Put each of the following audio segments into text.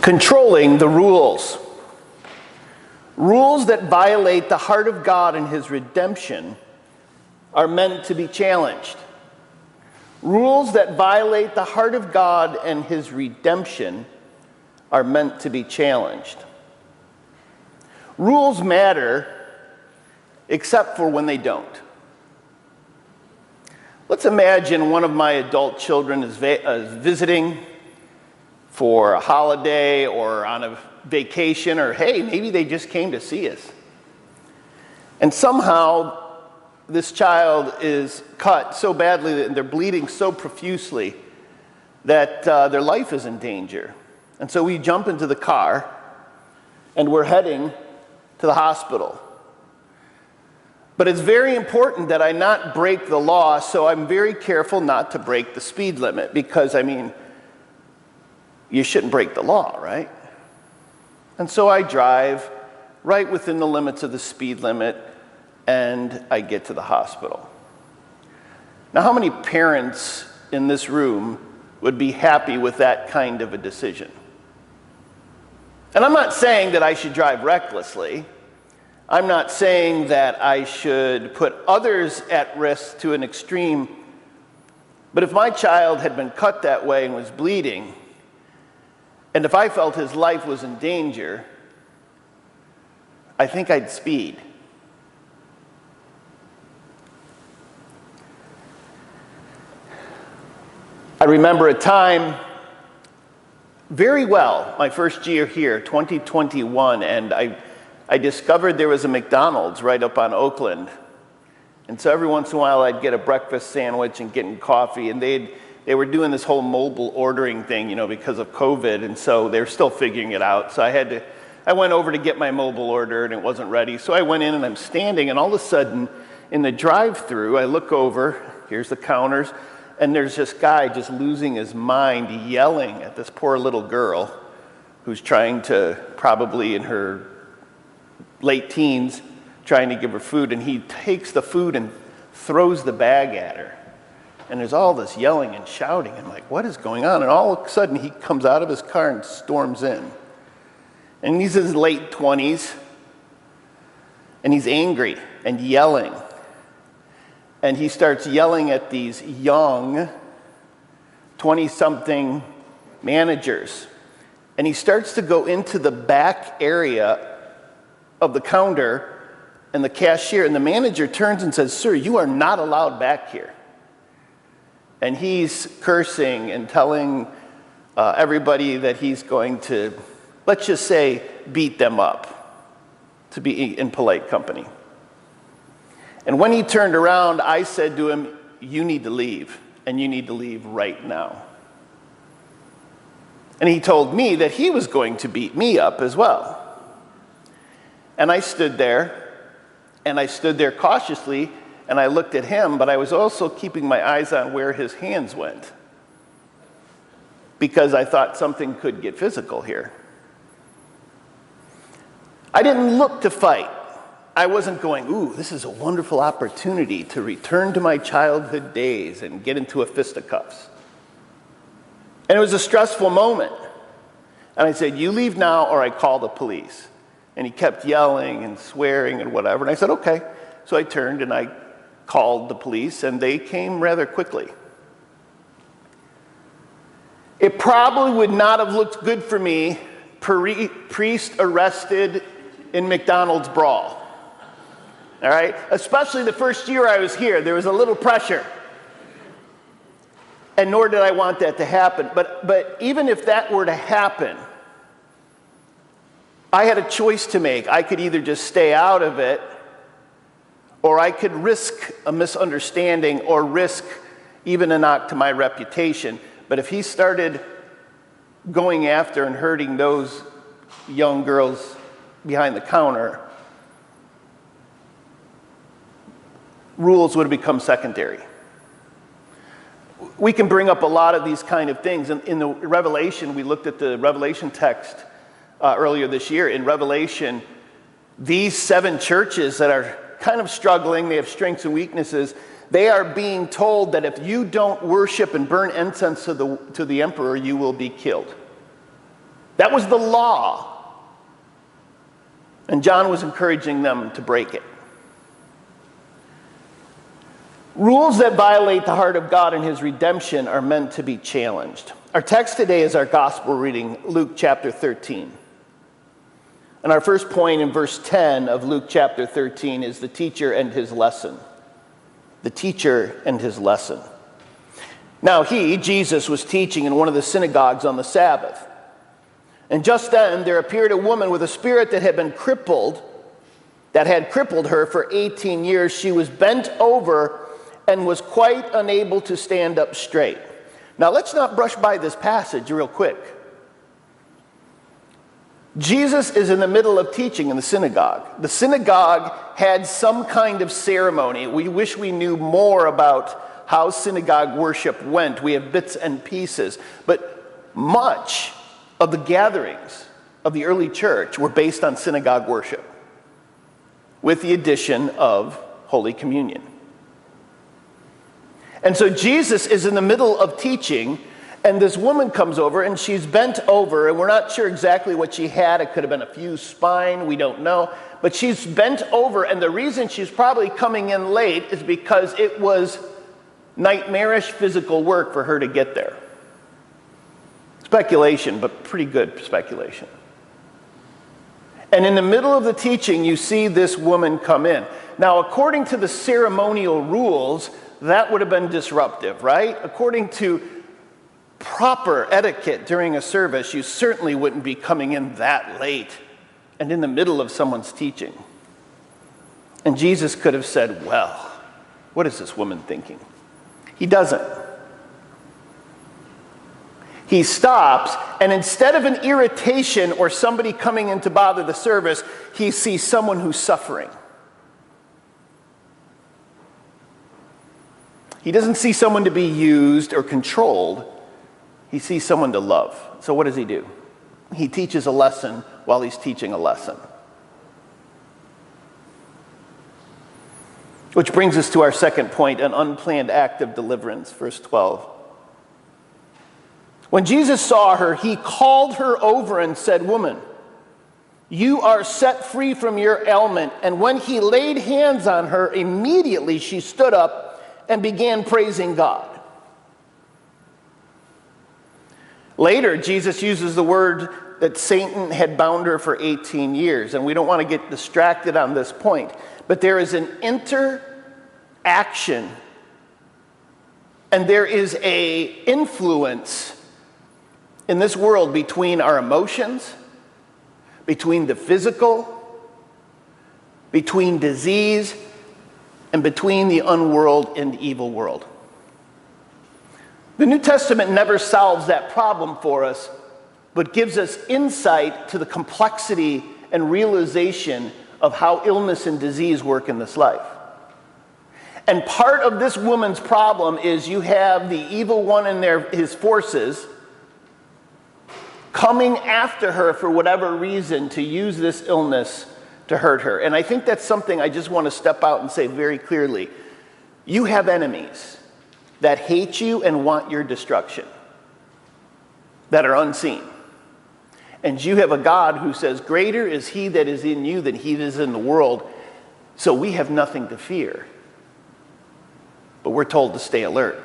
Controlling the rules. Rules that violate the heart of God and his redemption are meant to be challenged. Rules that violate the heart of God and his redemption are meant to be challenged. Rules matter, except for when they don't. Let's imagine one of my adult children is visiting for a holiday or on a vacation, or hey, maybe they just came to see us. And somehow this child is cut so badly that they're bleeding so profusely that their life is in danger. And so we jump into the car and we're heading to the hospital. But it's very important that I not break the law, so I'm very careful not to break the speed limit because, you shouldn't break the law, right? And so I drive right within the limits of the speed limit and I get to the hospital. Now, how many parents in this room would be happy with that kind of a decision? And I'm not saying that I should drive recklessly. I'm not saying that I should put others at risk to an extreme. But if my child had been cut that way and was bleeding, and if I felt his life was in danger, I think I'd speed. I remember a time very well, my first year here, 2021, and I discovered there was a McDonald's right up on Oakland. And so every once in a while I'd get a breakfast sandwich and get coffee, and they were doing this whole mobile ordering thing, because of COVID, and so they're still figuring it out. So I went over to get my mobile order, and it wasn't ready. So I went in, and I'm standing, and all of a sudden, in the drive-thru, I look over, here's the counters, and there's this guy just losing his mind, yelling at this poor little girl who's trying to, probably in her late teens, trying to give her food, and he takes the food and throws the bag at her. And there's all this yelling and shouting. I'm like, what is going on? And all of a sudden, he comes out of his car and storms in. And he's in his late 20s. And he's angry and yelling. And he starts yelling at these young 20-something managers. And he starts to go into the back area of the counter and the cashier. And the manager turns and says, "Sir, you are not allowed back here." And he's cursing and telling everybody that he's going to, let's just say, beat them up, to be in polite company. And when he turned around, I said to him, "You need to leave, and you need to leave right now." And he told me that he was going to beat me up as well. And I stood there, cautiously, and I looked at him, but I was also keeping my eyes on where his hands went, because I thought something could get physical here. I didn't look to fight. I wasn't going, ooh, this is a wonderful opportunity to return to my childhood days and get into a fisticuffs. And it was a stressful moment. And I said, "You leave now or I call the police." And he kept yelling and swearing and whatever. And I said, "Okay." So I turned and I called the police, and they came rather quickly. It probably would not have looked good for me, priest arrested in McDonald's brawl. All right? Especially the first year I was here, there was a little pressure. And nor did I want that to happen. But even if that were to happen, I had a choice to make. I could either just stay out of it, or I could risk a misunderstanding or risk even a knock to my reputation. But if he started going after and hurting those young girls behind the counter, rules would have become secondary. We can bring up a lot of these kind of things. In the Revelation, we looked at the Revelation text earlier this year. In Revelation, these 7 churches that are kind of struggling, they have strengths and weaknesses, they are being told that if you don't worship and burn incense to the emperor, you will be killed. That was the law. And John was encouraging them to break it. Rules that violate the heart of God and his redemption are meant to be challenged. Our text today is our gospel reading, Luke chapter 13. And our first point in verse 10 of Luke chapter 13 is the teacher and his lesson. The teacher and his lesson. Now he, Jesus, was teaching in one of the synagogues on the Sabbath. And just then there appeared a woman with a spirit that had crippled her for 18 years. She was bent over and was quite unable to stand up straight. Now let's not brush by this passage real quick. Jesus is in the middle of teaching in the synagogue. The synagogue had some kind of ceremony. We wish we knew more about how synagogue worship went. We have bits and pieces. But much of the gatherings of the early church were based on synagogue worship, with the addition of Holy Communion. And so Jesus is in the middle of teaching, and this woman comes over, and she's bent over, and we're not sure exactly what she had. It could have been a fused spine, we don't know. But she's bent over, and the reason she's probably coming in late is because it was nightmarish physical work for her to get there. Speculation, but pretty good speculation. And in the middle of the teaching, you see this woman come in. Now, according to the ceremonial rules, that would have been disruptive, right? According to proper etiquette during a service, you certainly wouldn't be coming in that late and in the middle of someone's teaching. And Jesus could have said, well, what is this woman thinking? He doesn't. He stops, and instead of an irritation or somebody coming in to bother the service, he sees someone who's suffering. He doesn't see someone to be used or controlled. He sees someone to love. So what does he do? He teaches a lesson while he's teaching a lesson. Which brings us to our second point, an unplanned act of deliverance, verse 12. When Jesus saw her, he called her over and said, "Woman, you are set free from your ailment." And when he laid hands on her, immediately she stood up and began praising God. Later, Jesus uses the word that Satan had bound her for 18 years. And we don't want to get distracted on this point. But there is an interaction, and there is an influence in this world between our emotions, between the physical, between disease, and between the unworld and evil world. The New Testament never solves that problem for us, but gives us insight to the complexity and realization of how illness and disease work in this life. And part of this woman's problem is you have the evil one and his forces coming after her for whatever reason to use this illness to hurt her. And I think that's something I just want to step out and say very clearly. You have enemies that hate you and want your destruction, that are unseen. And you have a God who says, greater is he that is in you than he that is in the world. So we have nothing to fear. But we're told to stay alert.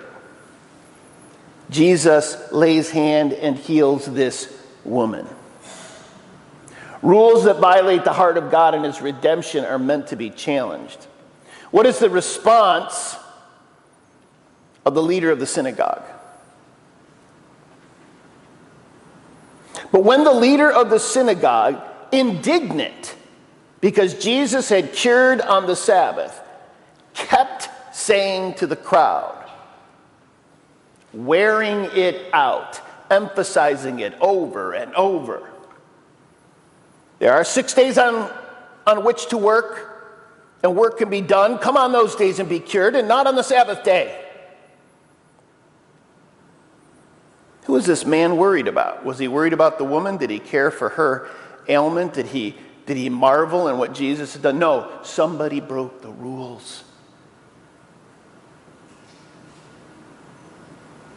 Jesus lays hand and heals this woman. Rules that violate the heart of God and his redemption are meant to be challenged. What is the response of the leader of the synagogue? But when the leader of the synagogue, indignant because Jesus had cured on the Sabbath, kept saying to the crowd, wearing it out, emphasizing it over and over, there are 6 days on which to work, and work can be done. Come on those days and be cured, and not on the Sabbath day. Who is this man worried about? Was he worried about the woman? Did he care for her ailment? Did he marvel in what Jesus had done? No, somebody broke the rules.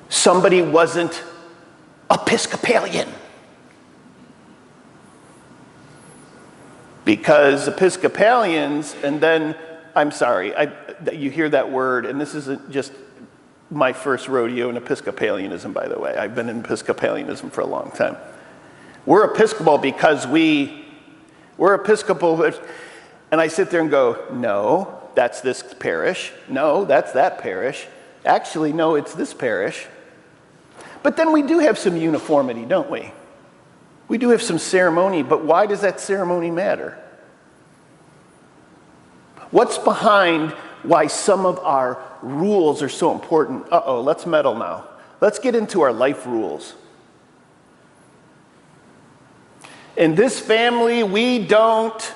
Somebody wasn't Episcopalian. Because Episcopalians, and then, I'm sorry, you hear that word, and this isn't just my first rodeo in Episcopalianism, by the way. I've been in Episcopalianism for a long time. We're Episcopal because we're Episcopal, and I sit there and go, no, that's this parish. No, that's that parish. Actually, no, it's this parish. But then we do have some uniformity, don't we? We do have some ceremony, but why does that ceremony matter? What's behind why some of our rules are so important? Let's meddle now. Let's get into our life rules. In this family, we don't.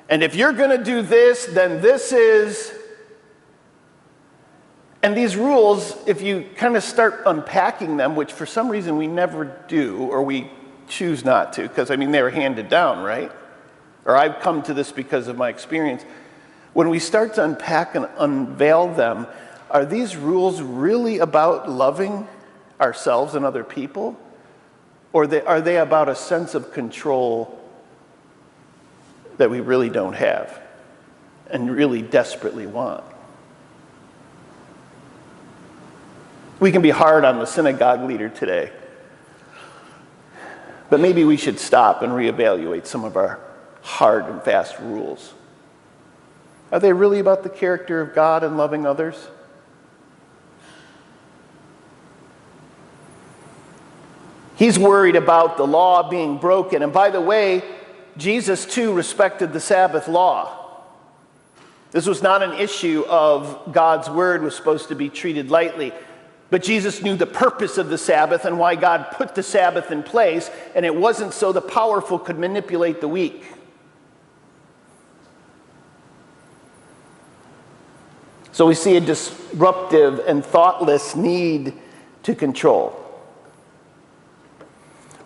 And if you're going to do this, then this is. And these rules, if you kind of start unpacking them, which for some reason we never do, or we choose not to, because they were handed down, right? Or I've come to this because of my experience. When we start to unpack and unveil them, are these rules really about loving ourselves and other people? Or are they about a sense of control that we really don't have and really desperately want? We can be hard on the synagogue leader today, but maybe we should stop and reevaluate some of our hard and fast rules. Are they really about the character of God and loving others? He's worried about the law being broken. And by the way, Jesus too respected the Sabbath law. This was not an issue of God's word was supposed to be treated lightly. But Jesus knew the purpose of the Sabbath and why God put the Sabbath in place, and it wasn't so the powerful could manipulate the weak. So we see a disruptive and thoughtless need to control.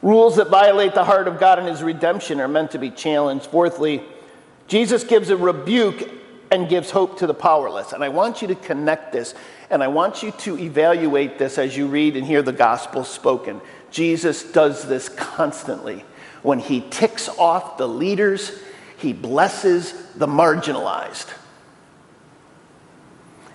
Rules that violate the heart of God and his redemption are meant to be challenged. Fourthly, Jesus gives a rebuke and gives hope to the powerless. And I want you to connect this, and I want you to evaluate this as you read and hear the gospel spoken. Jesus does this constantly. When he ticks off the leaders, he blesses the marginalized.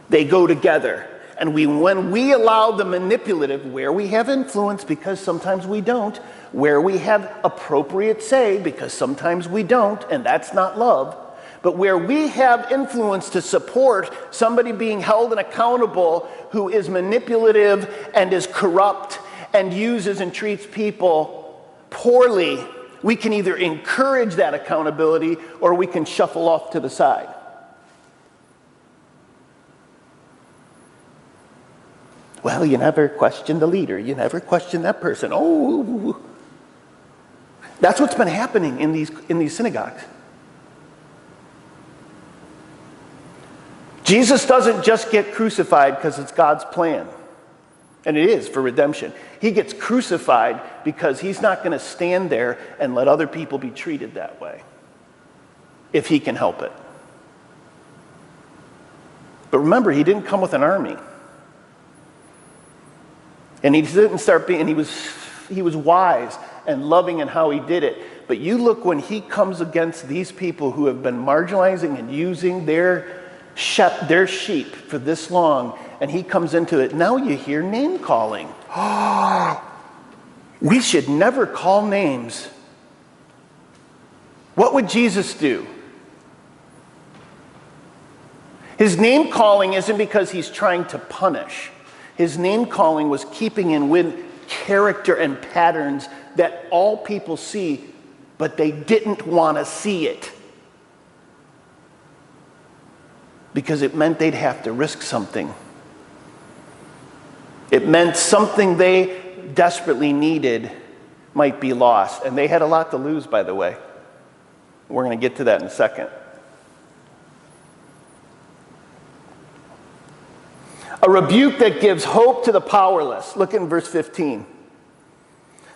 They go together. And when we allow the manipulative, where we have influence, because sometimes we don't, where we have appropriate say, because sometimes we don't, and that's not love, but where we have influence to support somebody being held and accountable who is manipulative and is corrupt and uses and treats people poorly, we can either encourage that accountability or we can shuffle off to the side. Well, you never question the leader. You never question that person. Oh, that's what's been happening in these synagogues. Jesus doesn't just get crucified because it's God's plan. And it is for redemption. He gets crucified because he's not going to stand there and let other people be treated that way, if he can help it. But remember, he didn't come with an army. And he didn't start being, he was wise and loving in how he did it. But you look when he comes against these people who have been marginalizing and using their sheep for this long, and he comes into it, now you hear name calling. We should never call names. What would Jesus do? His name calling isn't because he's trying to punish. His name calling was keeping in with character and patterns that all people see, but they didn't want to see it. Because it meant they'd have to risk something. It meant something they desperately needed might be lost. And they had a lot to lose, by the way. We're going to get to that in a second. A rebuke that gives hope to the powerless. Look in verse 15.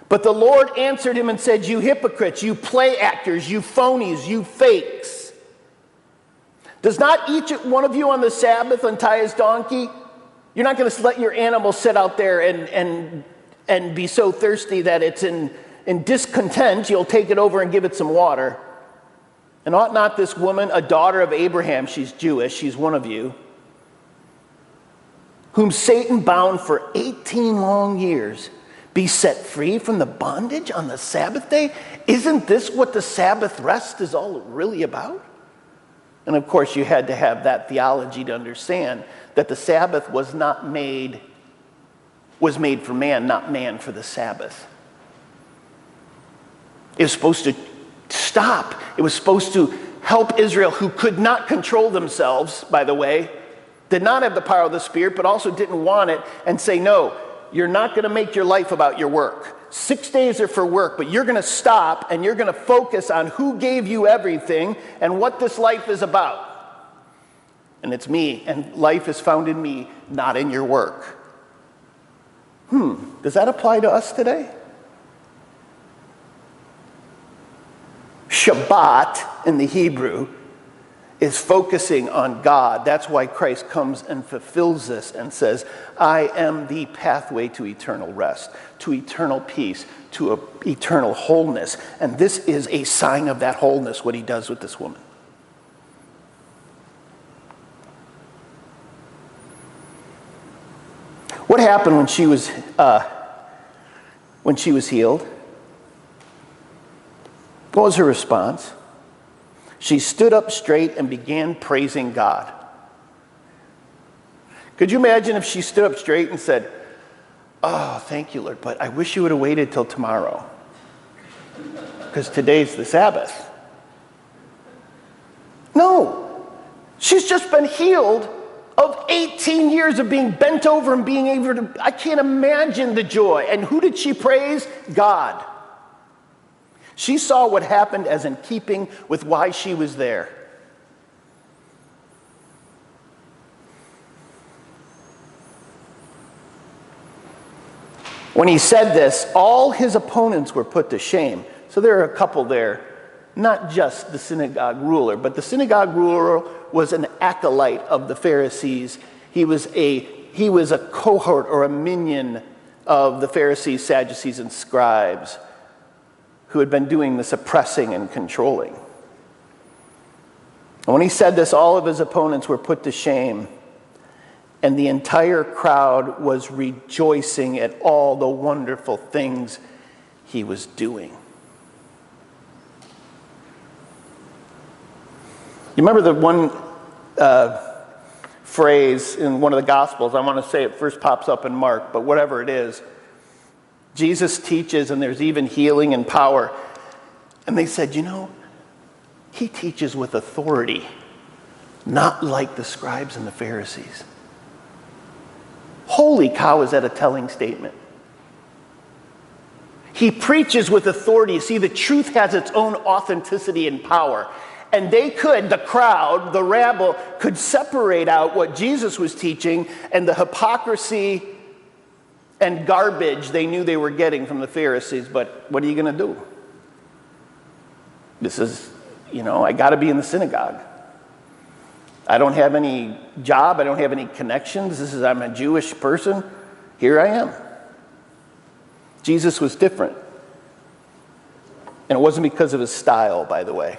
But the Lord answered him and said, "You hypocrites, you play actors, you phonies, you fakes. Does not each one of you on the Sabbath untie his donkey? You're not going to let your animal sit out there and be so thirsty that it's in in discontent, you'll take it over and give it some water. And ought not this woman, a daughter of Abraham, she's Jewish, she's one of you, whom Satan bound for 18 long years, be set free from the bondage on the Sabbath day? Isn't this what the Sabbath rest is all really about? And of course, you had to have that theology to understand that the Sabbath was made for man, not man for the Sabbath. It was supposed to stop. It was supposed to help Israel, who could not control themselves, by the way, did not have the power of the Spirit, but also didn't want it, and say, no, you're not going to make your life about your work. 6 days are for work, but you're going to stop and you're going to focus on who gave you everything and what this life is about. And it's me, and life is found in me, not in your work. Does that apply to us today? Shabbat in the Hebrew is focusing on God. That's why Christ comes and fulfills this and says, I am the pathway to eternal rest, to eternal peace, to eternal wholeness. And this is a sign of that wholeness, what he does with this woman. What happened when she was healed? What was her response? She stood up straight and began praising God. Could you imagine if she stood up straight and said, oh, thank you, Lord, but I wish you would have waited till tomorrow, because today's the Sabbath. No, she's just been healed of 18 years of being bent over and being able to, I can't imagine the joy. And who did she praise? God. She saw what happened as in keeping with why she was there. When he said this, all his opponents were put to shame. So there are a couple there, not just the synagogue ruler, but the synagogue ruler was an acolyte of the Pharisees. He was a cohort or a minion of the Pharisees, Sadducees, and scribes, who had been doing this oppressing and controlling. And when he said this, all of his opponents were put to shame, and the entire crowd was rejoicing at all the wonderful things he was doing. You remember the one phrase in one of the Gospels, I want to say it first pops up in Mark, but whatever it is, Jesus teaches, and there's even healing and power. And they said, he teaches with authority, not like the scribes and the Pharisees. Holy cow, is that a telling statement? He preaches with authority. See, the truth has its own authenticity and power. And the crowd, the rabble, could separate out what Jesus was teaching and the hypocrisy and garbage they knew they were getting from the Pharisees. But what are you going to do? This is, I got to be in the synagogue. I don't have any job. I don't have any connections. I'm a Jewish person. Here I am. Jesus was different. And it wasn't because of his style, by the way.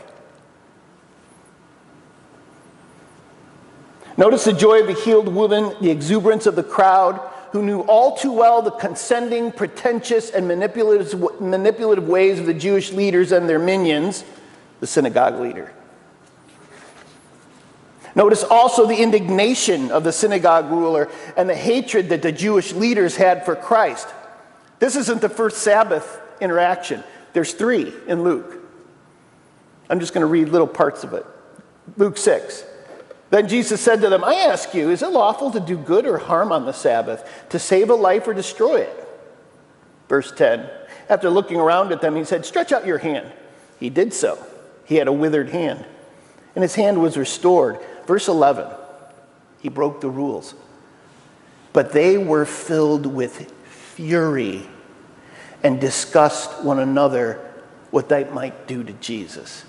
Notice the joy of the healed woman, the exuberance of the crowd, who knew all too well the condescending, pretentious, and manipulative ways of the Jewish leaders and their minions, the synagogue leader. Notice also the indignation of the synagogue ruler and the hatred that the Jewish leaders had for Christ. This isn't the first Sabbath interaction. There's 3 in Luke. I'm just going to read little parts of it. Luke 6. Then Jesus said to them, I ask you, is it lawful to do good or harm on the Sabbath, to save a life or destroy it? Verse 10. After looking around at them, he said, stretch out your hand. He did so. He had a withered hand, and his hand was restored. Verse 11. He broke the rules. But they were filled with fury and discussed one another what they might do to Jesus.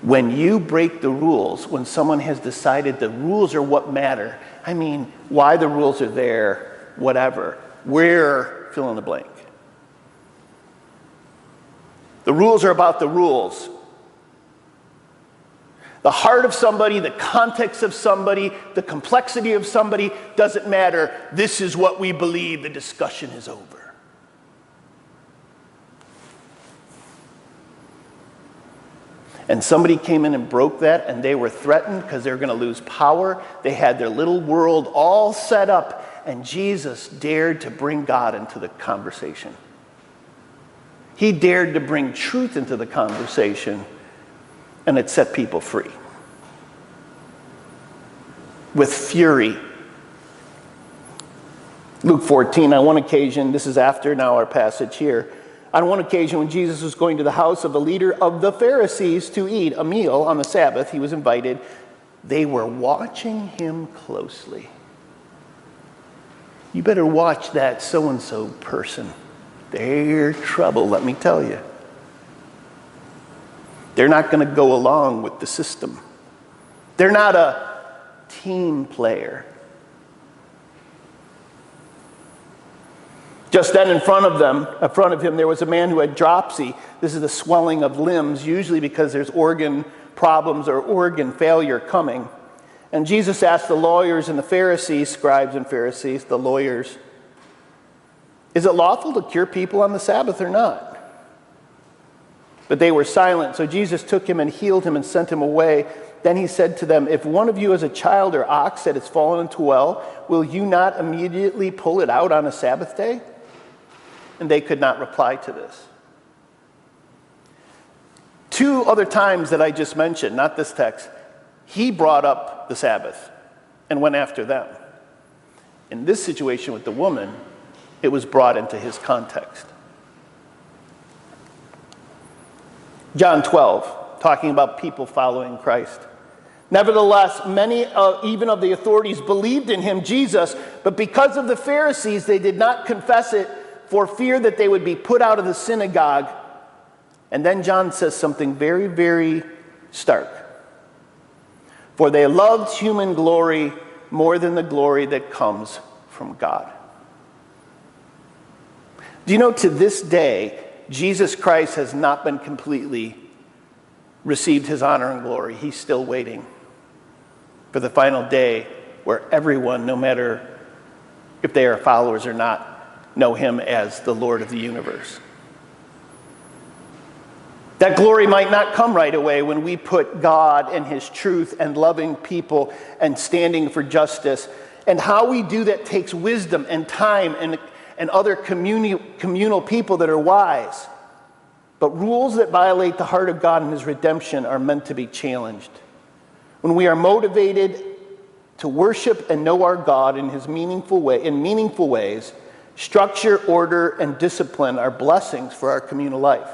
When you break the rules, when someone has decided the rules are what matter, why the rules are there, whatever, we're fill in the blank. The rules are about the rules. The heart of somebody, the context of somebody, the complexity of somebody doesn't matter. This is what we believe. The discussion is over. And somebody came in and broke that, and they were threatened because they were going to lose power. They had their little world all set up, and Jesus dared to bring God into the conversation. He dared to bring truth into the conversation, and it set people free. With fury. Luke 14, on one occasion, this is after now our passage here, on one occasion when Jesus was going to the house of the leader of the Pharisees to eat a meal on the Sabbath, he was invited. They were watching him closely. You better watch that so-and-so person. They're trouble, let me tell you. They're not going to go along with the system. They're not a team player. Just then in front of him, there was a man who had dropsy. This is the swelling of limbs, usually because there's organ problems or organ failure coming. And Jesus asked the lawyers and the Pharisees, scribes and Pharisees, the lawyers, is it lawful to cure people on the Sabbath or not? But they were silent. So Jesus took him and healed him and sent him away. Then he said to them, if one of you has a child or ox that has fallen into a well, will you not immediately pull it out on a Sabbath day? And they could not reply to this. Two other times that I just mentioned, not this text, he brought up the Sabbath and went after them. In this situation with the woman, it was brought into his context. John 12, talking about people following Christ. Nevertheless, many even of the authorities believed in him, Jesus, but because of the Pharisees, they did not confess it for fear that they would be put out of the synagogue. And then John says something very, very stark. For they loved human glory more than the glory that comes from God. Do you know, to this day, Jesus Christ has not been completely received his honor and glory. He's still waiting for the final day where everyone, no matter if they are followers or not, know him as the Lord of the universe. That glory might not come right away when we put God and his truth and loving people and standing for justice. And how we do that takes wisdom and time and other communal people that are wise. But rules that violate the heart of God and his redemption are meant to be challenged. When we are motivated to worship and know our God in meaningful ways, structure, order, and discipline are blessings for our communal life.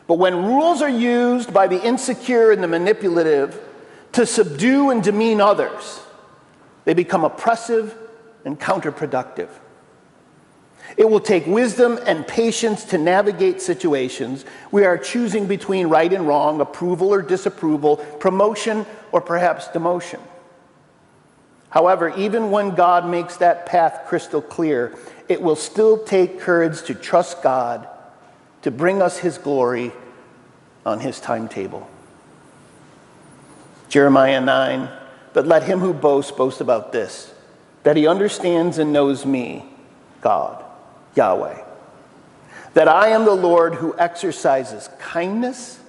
But when rules are used by the insecure and the manipulative to subdue and demean others, they become oppressive and counterproductive. It will take wisdom and patience to navigate situations. We are choosing between right and wrong, approval or disapproval, promotion or perhaps demotion. However, even when God makes that path crystal clear, it will still take courage to trust God to bring us his glory on his timetable. Jeremiah 9, but let him who boasts boast about this, that he understands and knows me, God, Yahweh, that I am the Lord who exercises kindness,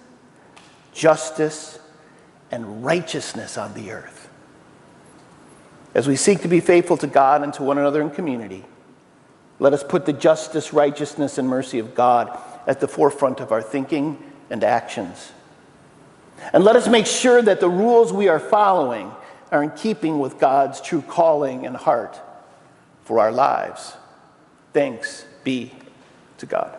justice, and righteousness on the earth. As we seek to be faithful to God and to one another in community, let us put the justice, righteousness, and mercy of God at the forefront of our thinking and actions. And let us make sure that the rules we are following are in keeping with God's true calling and heart for our lives. Thanks be to God.